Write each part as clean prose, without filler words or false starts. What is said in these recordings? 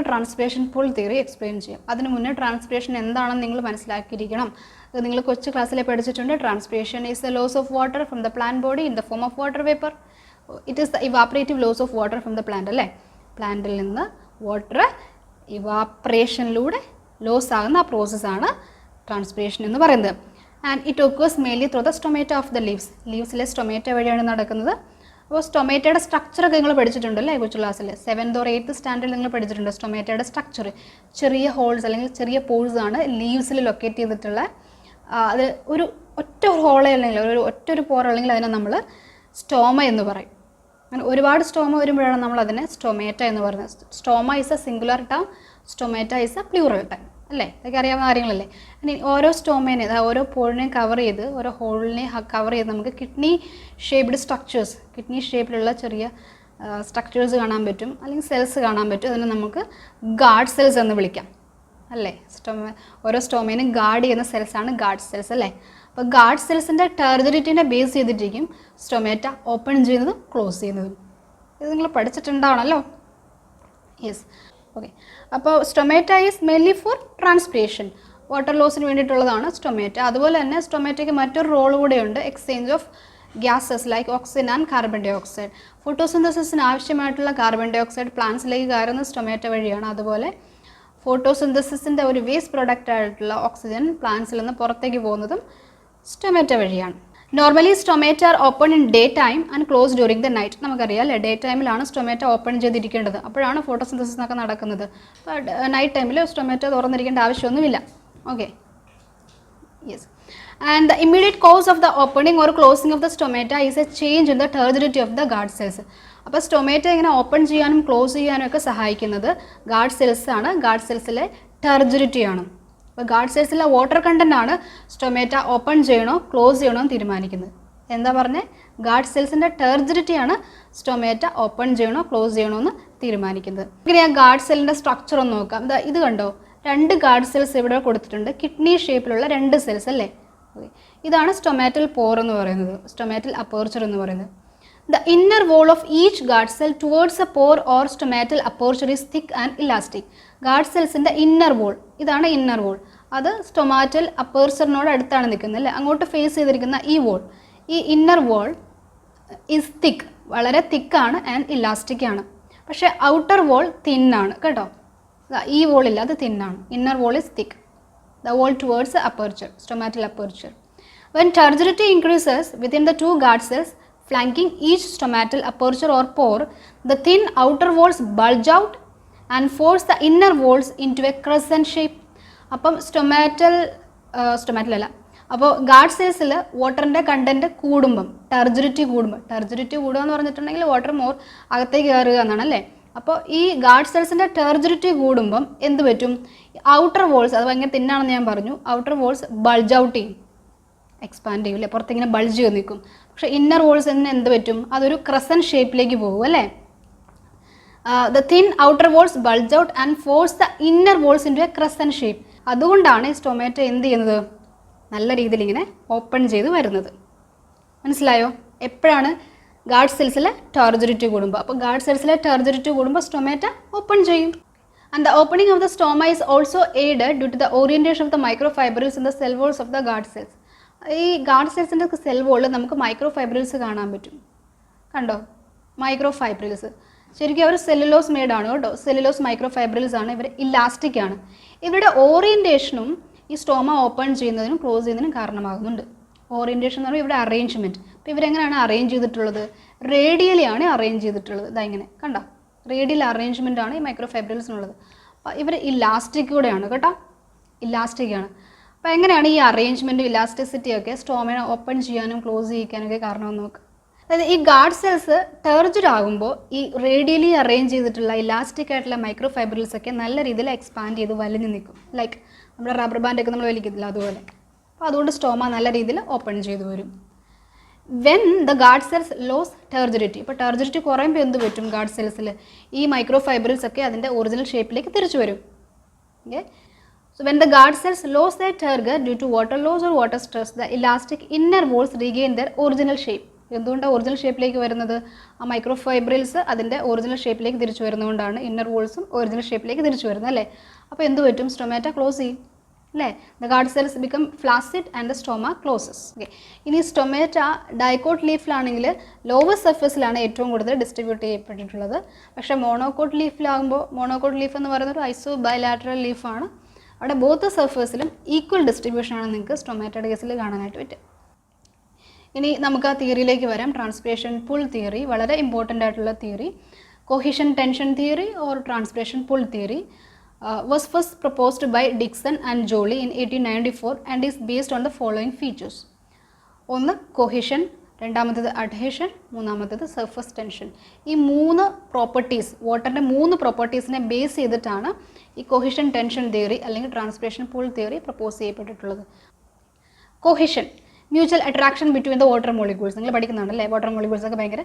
Transpiration pool theory explain ചെയ്യാം. അതിന് മുന്നേ ട്രാൻസ്പിറേഷൻ എന്താണെന്ന് നിങ്ങൾ മനസ്സിലാക്കിയിരിക്കണം. നിങ്ങൾ കൊച്ചു ക്ലാസ്സിലെ പഠിച്ചിട്ടുണ്ട്. Transpiration is the loss of water from the plant body in the form of water vapour. It is the evaporative loss of water from the plant അല്ലേ. പ്ലാന്റിൽ നിന്ന് വാട്ടർ ഇവാപ്പറേഷനിലൂടെ ലോസ് ആകുന്ന ആ പ്രോസസ്സാണ് ട്രാൻസ്പിറേഷൻ എന്ന് പറയുന്നത്. And it occurs mainly through the stomata of the leaves. ലീവ്സിലെ stomata വഴിയാണ് നടക്കുന്നത്. അപ്പോൾ സ്റ്റൊമേറ്റയുടെ സ്ട്രക്ചറൊക്കെ നിങ്ങൾ പഠിച്ചിട്ടുണ്ടല്ലേ കൊച്ചു ക്ലാസ്സിൽ. 7th or 8th സ്റ്റാൻഡേർഡിൽ നിങ്ങൾ പഠിച്ചിട്ടുണ്ട് സ്റ്റൊമേറ്റയുടെ സ്ട്രക്ചർ. ചെറിയ ഹോൾസ് അല്ലെങ്കിൽ ചെറിയ പോൾസ് ആണ് ലീവ്സിൽ ലൊക്കേറ്റ് ചെയ്തിട്ടുള്ള. അത് ഒരു ഒറ്റ ഹോളേ അല്ലെങ്കിൽ ഒരു പോറ അല്ലെങ്കിൽ അതിനെ നമ്മൾ സ്റ്റോമ എന്ന് പറയും. അങ്ങനെ ഒരുപാട് സ്റ്റോമ വരുമ്പോഴാണ് നമ്മൾ അതിനെ സ്റ്റൊമേറ്റ എന്ന് പറയുന്നത്. Stoma is A singular term, stomata is A plural term അല്ലേ. ഇതൊക്കെ അറിയാവുന്ന കാര്യങ്ങളല്ലേ. ഇനി ഓരോ സ്റ്റോമേനെ ഓരോ പോളിനെയും കവർ ചെയ്ത് ഓരോ ഹോളിനെ കവർ ചെയ്ത് നമുക്ക് കിഡ്നി ഷേപ്ഡ് സ്ട്രക്ചേഴ്സ്, കിഡ്നി ഷേപ്പിലുള്ള ചെറിയ സ്ട്രക്ചേഴ്സ് കാണാൻ പറ്റും, അല്ലെങ്കിൽ സെൽസ് കാണാൻ പറ്റും. അതിനെ നമുക്ക് ഗാർഡ് സെൽസ് എന്ന് വിളിക്കാം അല്ലേ. ഓരോ സ്റ്റോമേനും ഗാർഡ് ചെയ്യുന്ന സെൽസാണ് ഗാർഡ് സെൽസ് അല്ലേ. അപ്പോൾ ഗാർഡ് സെൽസിൻ്റെ ടെർജറിറ്റിനെ ബേസ് ചെയ്തിട്ടിരിക്കും സ്റ്റൊമേറ്റ ഓപ്പൺ ചെയ്യുന്നതും ക്ലോസ് ചെയ്യുന്നതും. ഇത് നിങ്ങൾ പഠിച്ചിട്ടുണ്ടാവണമല്ലോ. Yes, okay. അപ്പോൾ stomata is mainly for transpiration, water ലോസിന് വേണ്ടിയിട്ടുള്ളതാണ് സ്റ്റൊമേറ്റ. അതുപോലെ തന്നെ സ്റ്റൊമേറ്റയ്ക്ക് മറ്റൊരു റോൾ കൂടെയുണ്ട്, exchange of gases like oxygen and carbon dioxide. ഫോട്ടോസിന്തസിസിന് ആവശ്യമായിട്ടുള്ള കാർബൺ ഡൈ ഓക്സൈഡ് പ്ലാന്റ്സിലേക്ക് കയറുന്ന സ്റ്റൊമേറ്റ വഴിയാണ്. അതുപോലെ ഫോട്ടോസിന്തസിസിൻ്റെ ഒരു വേസ്റ്റ് പ്രോഡക്റ്റ് ആയിട്ടുള്ള ഓക്സിജൻ പ്ലാന്റ്സിൽ നിന്ന് പുറത്തേക്ക് പോകുന്നതും സ്റ്റൊമേറ്റ വഴിയാണ്. Normally stomata are open in day time and close during the night. നമുക്കറിയാം അല്ലേ, ഡേ ടൈമിലാണ് സ്റ്റൊമേറ്റ ഓപ്പൺ ചെയ്തിരിക്കേണ്ടത്. അപ്പോഴാണ് ഫോട്ടോസിന്തസിസ് ഒക്കെ നടക്കുന്നത്. അപ്പോൾ നൈറ്റ് ടൈമിൽ സ്റ്റൊമേറ്റ തുറന്നിരിക്കേണ്ട ആവശ്യമൊന്നുമില്ല. Okay, yes. And the immediate cause of the opening or closing of the stomata is a change in the turgidity of the guard cells. അപ്പോൾ സ്റ്റൊമേറ്റ ഇങ്ങനെ ഓപ്പൺ ചെയ്യാനും ക്ലോസ് ചെയ്യാനും ഒക്കെ സഹായിക്കുന്നത് ഗാർഡ് സെൽസ് ആണ്. ഗാർഡ് സെൽസിലെ ടെർജറിറ്റിയാണ്. അപ്പോൾ ഗാർഡ് സെൽസിലെ വാട്ടർ കണ്ടൻ്റ് ആണ് സ്റ്റൊമേറ്റ ഓപ്പൺ ചെയ്യണോ ക്ലോസ് ചെയ്യണോ എന്ന് തീരുമാനിക്കുന്നത്. എന്താ പറഞ്ഞത്? ഗാർഡ് സെൽസിൻ്റെ ടെർജറിറ്റിയാണ് സ്റ്റൊമേറ്റ ഓപ്പൺ ചെയ്യണോ ക്ലോസ് ചെയ്യണോ എന്ന് തീരുമാനിക്കുന്നത്. ഇങ്ങനെ ആ ഗാർഡ് സെല്ലിൻ്റെ സ്ട്രക്ചർ ഒന്ന് നോക്കാം. ഇത് കണ്ടോ, 2 ഗാർഡ് സെൽസ് ഇവിടെ കൊടുത്തിട്ടുണ്ട്, കിഡ്നി ഷേപ്പിലുള്ള 2 സെൽസ് അല്ലേ. ഇതാണ് സ്റ്റൊമാറ്റൽ പോർ എന്ന് പറയുന്നത്, സ്റ്റൊമാറ്റൽ അപ്പേർച്ചർ എന്ന് പറയുന്നത്. The inner wall of each guard cell towards a pore or stomatal aperture is thick and elastic. Guard cellsന്റെ inner wall, ഇതാണ് inner wall. അത് സ്റ്റൊമാറ്റൽ അപ്പേർച്ചറിനോട് അടുത്താണ് നിൽക്കുന്നത് അല്ലേ. അങ്ങോട്ട് ഫേസ് ചെയ്തിരിക്കുന്ന ഈ വോൾ, ഈ ഇന്നർ വോൾ ഇസ് തിക്ക്, വളരെ തിക്കാണ് ആൻഡ് ഇലാസ്റ്റിക് ആണ്. പക്ഷേ ഔട്ടർ വോൾ തിന്നാണ് കേട്ടോ. ഈ വോളില്ല, അത് തിന്നാണ്. Inner wall is thick. The wall towards the aperture, stomatal aperture. When turgidity increases within the 2 guard cells flanking each stomatal aperture or pore, the thin outer walls bulge out and force the inner walls into a crescent shape. അപ്പം stomatal അല്ല, അപ്പോൾ guard സെൽസിൽ വാട്ടറിൻ്റെ content കൂടുമ്പം ടെർജറിറ്റി കൂടുക എന്ന് പറഞ്ഞിട്ടുണ്ടെങ്കിൽ water more അകത്തേക്ക് കയറുക എന്നാണ് അല്ലേ. അപ്പോൾ ഈ ഗാർഡ് സെൽസിൻ്റെ ടെർജറിറ്റി കൂടുമ്പം എന്ത് പറ്റും? ഔട്ടർ വോൾസ്, അത് ഭയങ്കര തിന്നാണെന്ന് ഞാൻ പറഞ്ഞു, ഔട്ടർ വോൾസ് ബൾജ് ഔട്ട് ചെയ്യും, എക്സ്പാൻഡ് ചെയ്യും അല്ലേ, പുറത്തിങ്ങനെ ബൾജ് ചെയ്ത് നിൽക്കും. പക്ഷേ ഇന്നർ വോൾസ് എന്ന് എന്ത് പറ്റും? അതൊരു ക്രസൻറ്റ് ഷേപ്പിലേക്ക് പോകും അല്ലേ. The thin outer walls bulge out and force the inner walls in to a crescent shape. അതുകൊണ്ടാണ് ഈ സ്റ്റൊമാറ്റോ എന്ത് ചെയ്യുന്നത്? നല്ല രീതിയിൽ ഇങ്ങനെ ഓപ്പൺ ചെയ്ത് വരുന്നത്. മനസ്സിലായോ? എപ്പോഴാണ്? ഗാർഡ് സെൽസിലെ ടെർജറിറ്റി കൂടുമ്പോൾ. അപ്പോൾ ഗാർഡ് സെൽസിലെ ടെർജറിറ്റി കൂടുമ്പോൾ സ്റ്റൊമാറ്റ ഓപ്പൺ ചെയ്യും. And the opening of the stoma is also aided due to the orientation of the microfibrils in the cell walls of the guard cells. ഈ ഗാർഡ് സെൽസിൻ്റെ സെൽ വോളിൽ നമുക്ക് മൈക്രോഫൈബ്രിൽസ് കാണാൻ പറ്റും. കണ്ടോ മൈക്രോഫൈബ്രിൽസ്? ശരിക്കും അവർ സെല്ലുലോസ് മെയ്ഡാണ് കേട്ടോ. സെല്ലുലോസ് മൈക്രോഫൈബ്രിൽസ് ആണ്. ഇവർ ഇലാസ്റ്റിക് ആണ്. ഇവരുടെ ഓറിയൻറ്റേഷനും ഈ സ്റ്റോമ ഓപ്പൺ ചെയ്യുന്നതിനും ക്ലോസ് ചെയ്യുന്നതിനും കാരണമാകുന്നുണ്ട്. ഓറിയൻറ്റേഷൻ എന്ന് പറയുമ്പോൾ ഇവിടെ അറേഞ്ച്മെൻറ്റ്. അപ്പോൾ ഇവരെങ്ങനെയാണ് അറേഞ്ച് ചെയ്തിട്ടുള്ളത്? റേഡിയലിയാണ് അറേഞ്ച് ചെയ്തിട്ടുള്ളത്. ഇങ്ങനെ കണ്ടോ, റേഡിയൽ അറേഞ്ച്മെൻ്റ് ആണ് ഈ മൈക്രോഫൈബ്രിൽസിനുള്ളത്. അപ്പോൾ ഇവർ ഇലാസ്റ്റിക് കൂടെയാണ് കേട്ടോ, ഇലാസ്റ്റിക് ആണ്. അപ്പോൾ എങ്ങനെയാണ് ഈ അറേഞ്ച്മെൻറ്റും ഇലാസ്റ്റിസിറ്റിയൊക്കെ സ്റ്റോമിനെ ഓപ്പൺ ചെയ്യാനും ക്ലോസ് ചെയ്യിക്കാനൊക്കെ കാരണമെന്ന് നോക്കുക. അതായത് ഈ ഗാർഡ് സെൽസ് ടെർജഡ് ആകുമ്പോൾ ഈ റേഡിയലി അറേഞ്ച് ചെയ്തിട്ടുള്ള ഇലാസ്റ്റിക് ആയിട്ടുള്ള മൈക്രോഫൈബ്രിൽസ് ഒക്കെ നല്ല രീതിയിൽ എക്സ്പാൻഡ് ചെയ്ത് വലിഞ്ഞ് നിൽക്കും. ലൈക്ക് നമ്മുടെ റബ്ബർ ബാൻഡൊക്കെ നമ്മൾ വലിക്കത്തില്ല, അതുപോലെ. അപ്പോൾ അതുകൊണ്ട് സ്റ്റോമ നല്ല രീതിയിൽ ഓപ്പൺ ചെയ്ത് വരും. When the guard cells lose turgidity, ഇപ്പോൾ ടെർജറിറ്റി കുറയുമ്പോൾ എന്ത് പറ്റും? ഗാർഡ് സെൽസിൽ ഈ മൈക്രോഫൈബ്രിൽസ് ഒക്കെ അതിൻ്റെ ഒറിജിനൽ ഷേപ്പിലേക്ക് തിരിച്ചു വരും. Okay, so when the guard cells lose the turgor due to water loss or water stress, the elastic inner walls regain their original shape. എന്തുകൊണ്ടാണ് ഒറിജിനൽ ഷേപ്പിലേക്ക് വരുന്നത്? ആ മൈക്രോ ഫൈബ്രിൽസ് അതിൻ്റെ ഒറിജിനൽ ഷേപ്പിലേക്ക് തിരിച്ചു വരുന്നതുകൊണ്ടാണ് ഇന്നർ വോൾസും ഒറിജിനൽ ഷേപ്പിലേക്ക് തിരിച്ചു വരുന്നത് അല്ലേ? അപ്പോൾ എന്ത് പറ്റും? സ്റ്റൊമാറ്റ ക്ലോസ് ചെയ്യും അല്ലേ? The guard cells become flaccid and the stoma closes. Okay, ഇനി സ്റ്റൊമാറ്റ ഡൈക്കോട്ട് ലീഫിലാണെങ്കിൽ ലോവർ സർഫസിലാണ് ഏറ്റവും കൂടുതൽ ഡിസ്ട്രിബ്യൂട്ട് ചെയ്യപ്പെട്ടിട്ടുള്ളത്. പക്ഷേ മോണോകോട്ട് ലീഫിലാകുമ്പോൾ, മോണോകോട്ട് ലീഫ് എന്ന് പറയുന്നത് ഒരു ഐസോ ബയലാറ്ററൽ ലീഫാണ്. അവിടെ ബോത്ത് സർഫേസിലും ഈക്വൽ ഡിസ്ട്രിബ്യൂഷനാണ് നിങ്ങൾക്ക് സ്റ്റൊമാറ്റയുടെ കേസിൽ കാണാനായിട്ട് പറ്റും. ഇനി നമുക്ക് ആ തിയറിയിലേക്ക് വരാം. ട്രാൻസ്പിരേഷൻ പുൾ തിയറി വളരെ ഇമ്പോർട്ടൻ്റ് ആയിട്ടുള്ള theory. Cohesion tension theory or transpiration pull theory was first proposed by Dixon and Joly in 1894 and is based on the following features. ഒന്ന് കൊഹിഷൻ, രണ്ടാമത്തേത് അഡ്ഹേഷൻ, മൂന്നാമത്തേത് സർഫസ് ടെൻഷൻ. ഈ 3 പ്രോപ്പർട്ടീസ്, വാട്ടറിൻ്റെ 3 പ്രോപ്പർട്ടീസിനെ base ചെയ്തിട്ടാണ് ഈ cohesion tension theory അല്ലെങ്കിൽ transpiration pull theory propose ചെയ്യപ്പെട്ടിട്ടുള്ളത്. Cohesion, mutual attraction between the water molecules. നിങ്ങൾ പഠിക്കുന്നുണ്ടല്ലേ, വാട്ടർ മോളിക്യൂൾസ് ഒക്കെ ഭയങ്കര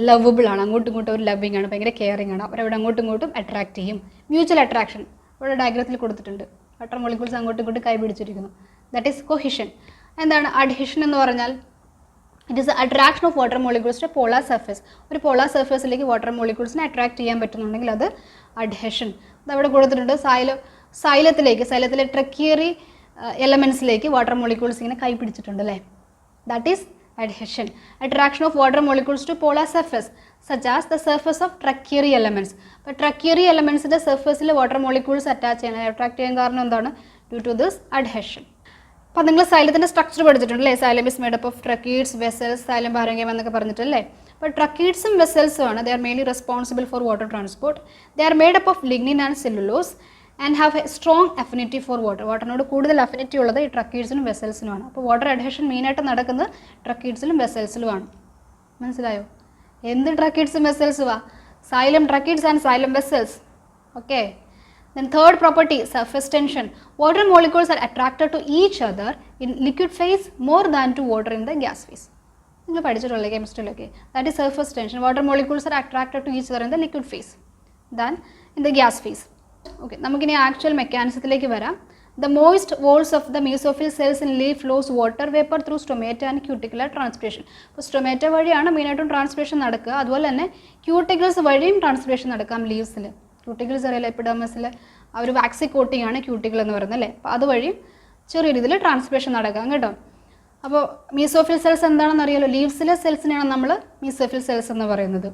ലവബിൾ ആണ്, അങ്ങോട്ടും ഇങ്ങോട്ടും ഒരു ലവിങ് ആണ്, ഭയങ്കര കെയറിങ് ആണ്, അവരവിടെ അങ്ങോട്ടും ഇങ്ങോട്ടും അട്രാക്ട് ചെയ്യും. മ്യൂച്വൽ അട്രാക്ഷൻ ഇവിടെ ഡയഗ്രത്തിൽ കൊടുത്തിട്ടുണ്ട്. വാട്ടർ മോളിക്യൂൾസ് അങ്ങോട്ടും ഇങ്ങോട്ടും കൈ പിടിച്ചിരിക്കുന്നു. That is cohesion. എന്താണ് അഡ്ഹേഷൻ എന്ന് പറഞ്ഞാൽ? It is attraction of water molecules to polar surface. ഒരു പോളാർ സർഫേസിലേക്ക് വാട്ടർ മോളിക്യൂൾസിനെ അട്രാക്ട് ചെയ്യാൻ പറ്റുന്നുണ്ടെങ്കിൽ അത് അഡ്ഹേഷൻ. അതവിടെ കൊടുത്തിട്ടുണ്ട്. സൈലത്തിലെ ട്രക്കിയറി എലമെൻസിലേക്ക് വാട്ടർ മോളിക്യൂൾസ് ഇങ്ങനെ കൈ പിടിച്ചിട്ടുണ്ട് അല്ലേ? That is adhesion. Attraction of water molecules to polar surface such as the surface of trachyary elements. അപ്പോൾ trachyary elements ന്റെ സർഫേസിൽ വാട്ടർ മോളിക്യൂൾസ് അട്രാക്ട് ചെയ്യാൻ കാരണം എന്താണ്? Due to this adhesion. അപ്പോൾ നിങ്ങൾ സൈലത്തിൻ്റെ സ്ട്രക്ചർ പഠിച്ചിട്ടുണ്ടല്ലേ? Xylem is made up of tracheids, vessels, xylem parenchyma എന്നൊക്കെ പറഞ്ഞിട്ടല്ലേ? അപ്പോൾ ട്രക്കീഡ്സും വെസൽസും ആണ് they are mainly responsible for water transport. They are made up of lignin and cellulose and have a strong affinity for water. വാട്ടറിനോട് കൂടുതൽ affinity ഉള്ളത് ഈ ട്രക്കീഡ്സിനും വെസൽസിനുമാണ്. അപ്പോൾ വാട്ടർ അഡ്ഹെഷൻ മെയിനായിട്ട് നടക്കുന്നത് ട്രക്കീഡ്സിലും വെസൽസിലുമാണ്. മനസ്സിലായോ? എന്ത് ട്രക്കീഡ്സും വെസൽസുവാ? Xylem tracheids and xylem vessels. Okay. Then third property, surface tension. Water molecules are attracted to each other in liquid phase more than to water in the gas phase. നിങ്ങൾ പഠിച്ചിട്ടുള്ള കെമിസ്ട്രിയിലൊക്കെ. That is surface tension. Water molecules are attracted to each other in the liquid phase than in the gas phase. Okay, നമുക്കിനി actual മെക്കാനിസത്തിലേക്ക് വരാം. The moist walls of the mesophyll cells in leaf lose water vapor through stomata and cuticular transpiration. അപ്പോൾ stomata വഴിയാണ് മെയിനായിട്ടും transpiration നടക്കുക. അതുപോലെ തന്നെ cuticles വഴിയും transpiration നടക്കാം ലീവ്സിൽ. ക്യൂട്ടിക്കിൾസ് അറിയില്ല, എപ്പിഡെർമിസിൽ ആ ഒരു വാക്സി കോട്ടിംഗ് ആണ് ക്യൂട്ടിക്കിൾ എന്ന് പറയുന്നത് അല്ലേ? അപ്പോൾ അതുവഴിയും ചെറിയ രീതിയിൽ ട്രാൻസ്പിറേഷൻ നടക്കാം കേട്ടോ. അപ്പോൾ മീസോഫിൽ സെൽസ് എന്താണെന്ന് അറിയാലോ? ലീവ്സിലെ സെൽസിനെയാണ് നമ്മൾ മീസോഫിൽ സെൽസ് എന്ന് പറയുന്നത്.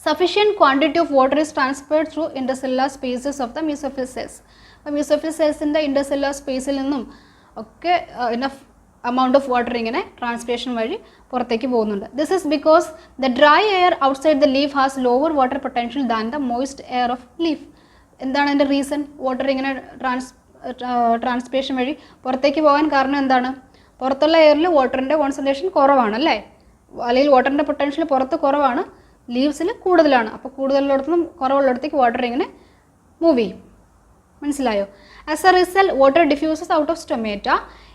Sufficient quantity of water is transferred through intercellular spaces of the mesophyll cells. അപ്പോൾ mesophyll സെൽസിൻ്റെ intercellular സ്പേസിൽ നിന്നും ഒക്കെ ഇനഫ് amount of water ഇങ്ങനെ ട്രാൻസ്പിറേഷൻ വഴി പുറത്തേക്ക് പോകുന്നുണ്ട്. This is because the dry air outside the leaf has lower water potential than the moist air of leaf. എന്താണ് അതിൻ്റെ റീസൺ? വാട്ടർ ഇങ്ങനെ ട്രാൻസ്പിറേഷൻ വഴി പുറത്തേക്ക് പോകാൻ കാരണം എന്താണ്? പുറത്തുള്ള എയറിൽ വാട്ടറിൻ്റെ കോൺസെൻട്രേഷൻ കുറവാണ് അല്ലേ? അല്ലെങ്കിൽ വാട്ടറിൻ്റെ പൊട്ടൻഷ്യൽ പുറത്ത് കുറവാണ്, ലീവ്സിൽ കൂടുതലാണ്. അപ്പോൾ കൂടുതലുള്ളിടത്തുനിന്നും കുറവുള്ളിടത്തേക്ക് വാട്ടർ ഇങ്ങനെ മൂവ് ചെയ്യും. മനസ്സിലായോ? As a result water diffuses out of stomata.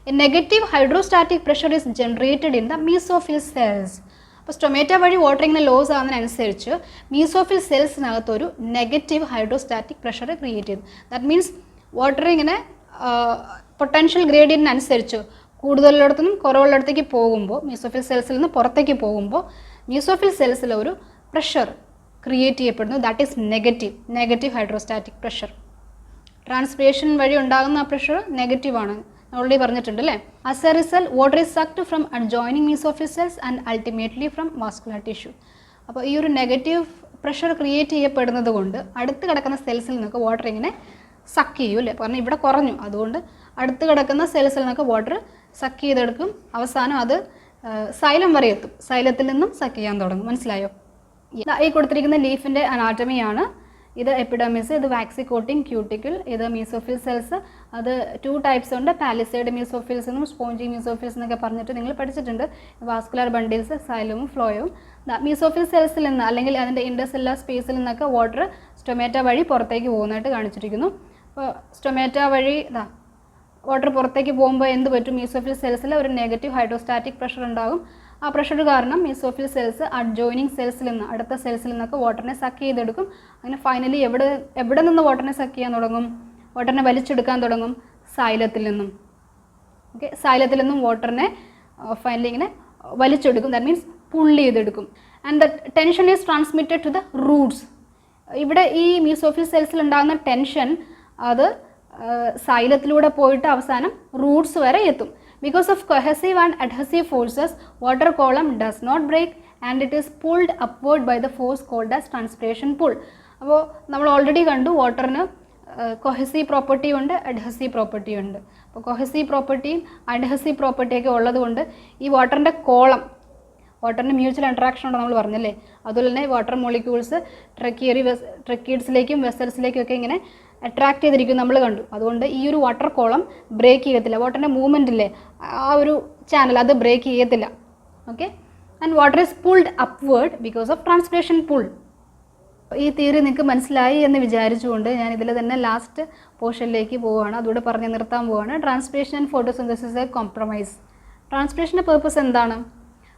A negative hydrostatic pressure is generated in the mesophyll cells. അപ്പോൾ സ്റ്റൊമാറ്റ വഴി വാട്ടർ ഇങ്ങനെ ലോസ് ആവുന്നതിനനുസരിച്ച് മീസോഫിൽ സെൽസിനകത്തൊരു നെഗറ്റീവ് ഹൈഡ്രോസ്റ്റാറ്റിക് പ്രഷർ ക്രിയേറ്റ് ചെയ്തു. ദാറ്റ് മീൻസ് വാട്ടർ ഇങ്ങനെ പൊട്ടൻഷ്യൽ ഗ്രേഡിയൻറ്റിനനുസരിച്ച് കൂടുതലുള്ളിടത്തുനിന്നും കുറവുള്ളിടത്തേക്ക് പോകുമ്പോൾ, മീസോഫിൽ സെൽസിൽ നിന്ന് പുറത്തേക്ക് പോകുമ്പോൾ മീസോഫിൽ സെൽസിൽ ഒരു പ്രഷർ ക്രിയേറ്റ് ചെയ്യപ്പെടുന്നു. That is negative hydrostatic pressure. Transpiration വഴി ഉണ്ടാകുന്ന ആ പ്രഷർ നെഗറ്റീവാണ്, ഓൾറെഡി പറഞ്ഞിട്ടുണ്ട് അല്ലേ? As a result water is sucked from adjoining mesophyll cells and ultimately from vascular tissue. അപ്പോൾ ഈ ഒരു നെഗറ്റീവ് പ്രഷർ ക്രിയേറ്റ് ചെയ്യപ്പെടുന്നത് കൊണ്ട് അടുത്ത് കിടക്കുന്ന സെൽസിൽ നിന്നൊക്കെ വാട്ടർ ഇങ്ങനെ സക്ക് ചെയ്യും അല്ലേ? കാരണം ഇവിടെ കുറഞ്ഞു, അതുകൊണ്ട് അടുത്ത് കിടക്കുന്ന സെൽസിൽ നിന്നൊക്കെ വാട്ടർ സക്ക് ചെയ്തെടുക്കും. അവസാനം അത് സൈലം വരെ എത്തും, സൈലത്തിൽ നിന്നും സക്ക് ചെയ്യാൻ തുടങ്ങും. മനസ്സിലായോ? ഈ കൊടുത്തിരിക്കുന്ന ലീഫിൻ്റെ അനാറ്റമിയാണ്. ഇത് എപ്പിഡെർമിസ്, ഇത് വാക്സി കോട്ടിംഗ് ക്യൂട്ടിക്കിൾ, ഇത് മീസോഫിൽ സെൽസ്. അത് 2 ടൈപ്സ് ഉണ്ട്, പാലിസൈഡ് മീസോഫിൽസ് എന്നും സ്പോഞ്ചി മീസോഫിൽസ് എന്നൊക്കെ പറഞ്ഞിട്ട് നിങ്ങൾ പഠിച്ചിട്ടുണ്ട്. വാസ്കുലർ ബണ്ടിൽസ്, സൈലവും ഫ്ലോയും. മീസോഫിൽ സെൽസിൽ നിന്ന് അല്ലെങ്കിൽ അതിൻ്റെ ഇൻഡർസെല്ലുലാർ സ്പേസിൽ നിന്നൊക്കെ വാട്ടർ സ്റ്റൊമാറ്റ വഴി പുറത്തേക്ക് പോകുന്നതായിട്ട് കാണിച്ചിരിക്കുന്നു. അപ്പോൾ സ്റ്റൊമാറ്റ വഴി വാട്ടർ പുറത്തേക്ക് പോകുമ്പോൾ എന്ത് പറ്റും? മീസോഫിൽ സെൽസിൽ ഒരു നെഗറ്റീവ് ഹൈഡ്രോസ്റ്റാറ്റിക് പ്രഷർ ഉണ്ടാകും. ആ പ്രഷർ കാരണം മീസോഫിൽ സെൽസ് അഡ്ജോയിനിങ് സെൽസിൽ നിന്ന്, അടുത്ത സെൽസിൽ നിന്നൊക്കെ വാട്ടറിനെ സക്ക് ചെയ്തെടുക്കും. അങ്ങനെ ഫൈനലി എവിടെ നിന്ന് വാട്ടറിനെ സക്ക് ചെയ്യാൻ തുടങ്ങും? വാട്ടറിനെ വലിച്ചെടുക്കാൻ തുടങ്ങും സൈലത്തിൽ നിന്നും. ഓക്കെ, സൈലത്തിൽ നിന്നും വാട്ടറിനെ ഫൈനലി ഇങ്ങനെ വലിച്ചെടുക്കും, ദാറ്റ് മീൻസ് പുള്ള് ചെയ്തെടുക്കും. And the tension is transmitted to the roots. ഇവിടെ ഈ മീസോഫിൽ സെൽസിൽ ഉണ്ടാകുന്ന ടെൻഷൻ അത് സൈലത്തിലൂടെ പോയിട്ട് അവസാനം റൂട്ട്സ് വരെ എത്തും. Because of cohesive and adhesive forces water column does not break and it is pulled upward by the force called as transpiration pull. അപ്പോൾ നമ്മൾ ഓൾറെഡി കണ്ടു വാട്ടറിന് കൊഹസീവ് പ്രോപ്പർട്ടി ഉണ്ട്, അഡ്ഹസീവ് പ്രോപ്പർട്ടി ഉണ്ട്. അപ്പോൾ കൊഹസീവ് പ്രോപ്പർട്ടിയും അഡ്ഹസീവ് പ്രോപ്പർട്ടിയൊക്കെ ഉള്ളതുകൊണ്ട് ഈ വാട്ടറിൻ്റെ കോളം, വാട്ടറിന് മ്യൂച്വൽ ഇൻട്രാക്ഷൻ ഉണ്ടെന്ന് നമ്മൾ പറഞ്ഞല്ലേ, അതുപോലെ തന്നെ വാട്ടർ മോളിക്യൂൾസ് ട്രക്കീഡ്സിലേക്കും വെസൽസിലേക്കും ഒക്കെ ഇങ്ങനെ അട്രാക്ട് ചെയ്തിരിക്കും നമ്മൾ കണ്ടു. അതുകൊണ്ട് ഈ ഒരു വാട്ടർ കോളം ബ്രേക്ക് ചെയ്യത്തില്ല, വാട്ടറിൻ്റെ മൂവ്മെൻ്റ് ഇല്ലേ ആ ഒരു ചാനൽ അത് ബ്രേക്ക് ചെയ്യത്തില്ല. Okay, and water is pulled upward because of transpiration pull. ഈ തിയറി നിങ്ങൾക്ക് മനസ്സിലായി എന്ന് വിചാരിച്ചുകൊണ്ട് ഞാൻ ഇതിൽ തന്നെ ലാസ്റ്റ് പോർഷനിലേക്ക് പോവുകയാണ്, അതുകൂടെ പറഞ്ഞ് നിർത്താൻ പോവുകയാണ്. Transpiration and photosynthesis a compromise. ട്രാൻസ്പിരേഷൻ്റെ പേർപ്പസ് എന്താണ്?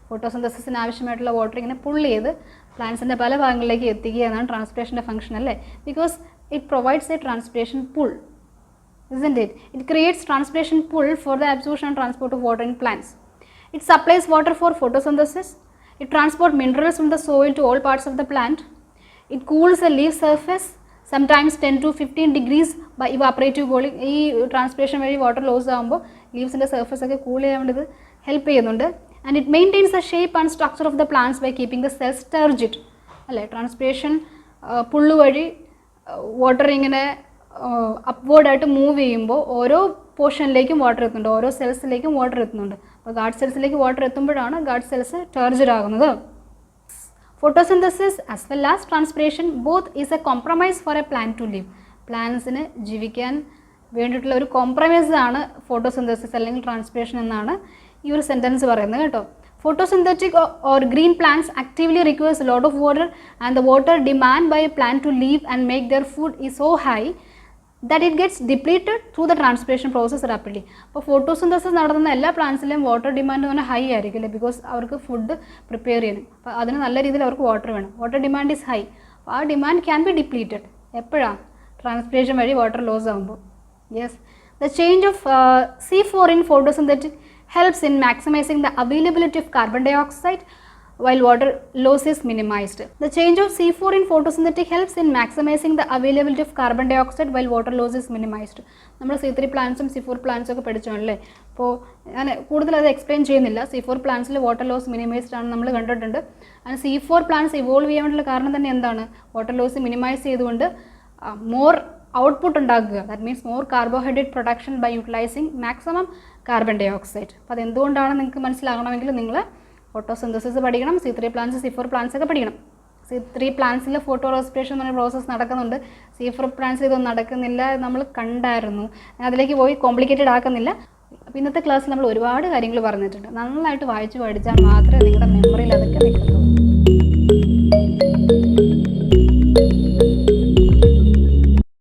ഫോട്ടോസിന്തസിസിന് ആവശ്യമായിട്ടുള്ള വാട്ടർ ഇങ്ങനെ പുള്ള് ചെയ്ത് പ്ലാന്റ്സിൻ്റെ പല ഭാഗങ്ങളിലേക്ക് എത്തിക്കുക എന്നാണ് ട്രാൻസ്പിരേഷൻ്റെ ഫംഗ്ഷൻ അല്ലേ. Because it provides A transpiration pull, isn't it? It creates transpiration pull for the absorption and transport of water in plants. It supplies water for photosynthesis. It transports minerals from the soil to all parts of the plant. It cools the leaf surface sometimes 10 to 15 degrees by evaporative cooling. ഈ transpiration വഴി water loss ആകുമ്പോൾ ലീവ്സിൻ്റെ surface ഒക്കെ cool ചെയ്യാൻ വേണ്ടി ഇത് help ചെയ്യുന്നുണ്ട്. And it maintains the shape and structure of the plants by keeping the cells turgid അല്ലേ. Transpiration പുള്ളു വഴി വാട്ടർ ഇങ്ങനെ അപ്വേർഡായിട്ട് മൂവ് ചെയ്യുമ്പോൾ ഓരോ പോർഷനിലേക്കും വാട്ടർ എത്തുന്നുണ്ട്, ഓരോ സെൽസിലേക്കും വാട്ടർ എത്തുന്നുണ്ട്. അപ്പോൾ ഗാർഡ് സെൽസിലേക്ക് വാട്ടർ എത്തുമ്പോഴാണ് ഗാർഡ് സെൽസ് ടർജിഡ് ആകുന്നത്. Photosynthesis as well as transpiration both is a compromise for a plant to live. പ്ലാന്റ്സിന് ജീവിക്കാൻ വേണ്ടിയിട്ടുള്ള ഒരു കോംപ്രമൈസ് ആണ് ഫോട്ടോസിന്തസിസ് അല്ലെങ്കിൽ ട്രാൻസ്പിരേഷൻ എന്നാണ് ഈ ഒരു സെൻറ്റൻസ് പറയുന്നത് കേട്ടോ. Photosynthetic or green plants actively requires a lot of water, and the water demand by a plant to live and make their food is so high that it gets depleted through the transpiration process rapidly. അപ്പോൾ photosynthesis നടത്തുന്ന എല്ലാ പ്ലാന്റ്സിലെയും water demand തന്നെ high ആയിരിക്കും അല്ലേ, because അവർക്ക് food prepare ചെയ്യണം. അപ്പോൾ അതിന് നല്ല രീതിയിൽ അവർക്ക് വാട്ടർ വേണം. Water demand is high. അപ്പോൾ ആ ഡിമാൻഡ് ക്യാൻ ബി ഡിപ്ലീറ്റഡ് എപ്പോഴാണ്? ട്രാൻസ്പിരേഷൻ വഴി വാട്ടർ ലോസ് ആകുമ്പോൾ. Yes, the change of C4 in photosynthetic helps in maximizing the availability of carbon dioxide while water loss is minimized. The change of C4 in photosynthetic helps in maximizing the availability of carbon dioxide while water loss is minimized. നമ്മൾ C3 പ്ലാന്റ്സും C4 പ്ലാന്റ്സും ഒക്കെ പഠിച്ചോളല്ലേ. അപ്പോൾ ഞാൻ കൂടുതൽ അത് explain ചെയ്യുന്നില്ല. C4 പ്ലാന്റ്സിൽ water loss minimised ആണ് നമ്മൾ കണ്ടിട്ടുണ്ട്. ആൻഡ് C4 പ്ലാന്റ്സ് ഇവോൾവ് ചെയ്യാൻ വേണ്ടിയുള്ള കാരണം തന്നെ എന്താണ്? വാട്ടർ ലോസ് മിനിമൈസ് ചെയ്തുകൊണ്ട് മോർ ഔട്ട്പുട്ട് ഉണ്ടാക്കുക. That means more carbohydrate production by utilising maximum carbon dioxide. അപ്പോൾ അതെന്തുകൊണ്ടാണ് നിങ്ങൾക്ക് മനസ്സിലാകണമെങ്കിൽ നിങ്ങൾ ഫോട്ടോസിന്തസിസ് പഠിക്കണം, C3 പ്ലാന്റ്സ് C4 പ്ലാന്റ്സ് ഒക്കെ പഠിക്കണം. C3 പ്ലാന്റ്സിൽ ഫോട്ടോ റെസ്പിറേഷൻ എന്ന് പറഞ്ഞ പ്രോസസ്സ് നടക്കുന്നുണ്ട്. C4 പ്ലാന്റ്സിൽ ഇതൊന്നും നടക്കുന്നില്ല, നമ്മൾ കണ്ടായിരുന്നു. അതിലേക്ക് പോയി കോംപ്ലിക്കേറ്റഡ് ആക്കുന്നില്ല. അപ്പോൾ ഇന്നത്തെ ക്ലാസ്സിൽ നമ്മൾ ഒരുപാട് കാര്യങ്ങൾ പറഞ്ഞിട്ടുണ്ട്. നന്നായിട്ട് വായിച്ച് പഠിച്ചാൽ മാത്രമേ നിങ്ങളുടെ മെമ്മറിയിൽ അതൊക്കെ നിൽക്കത്തുള്ളൂ.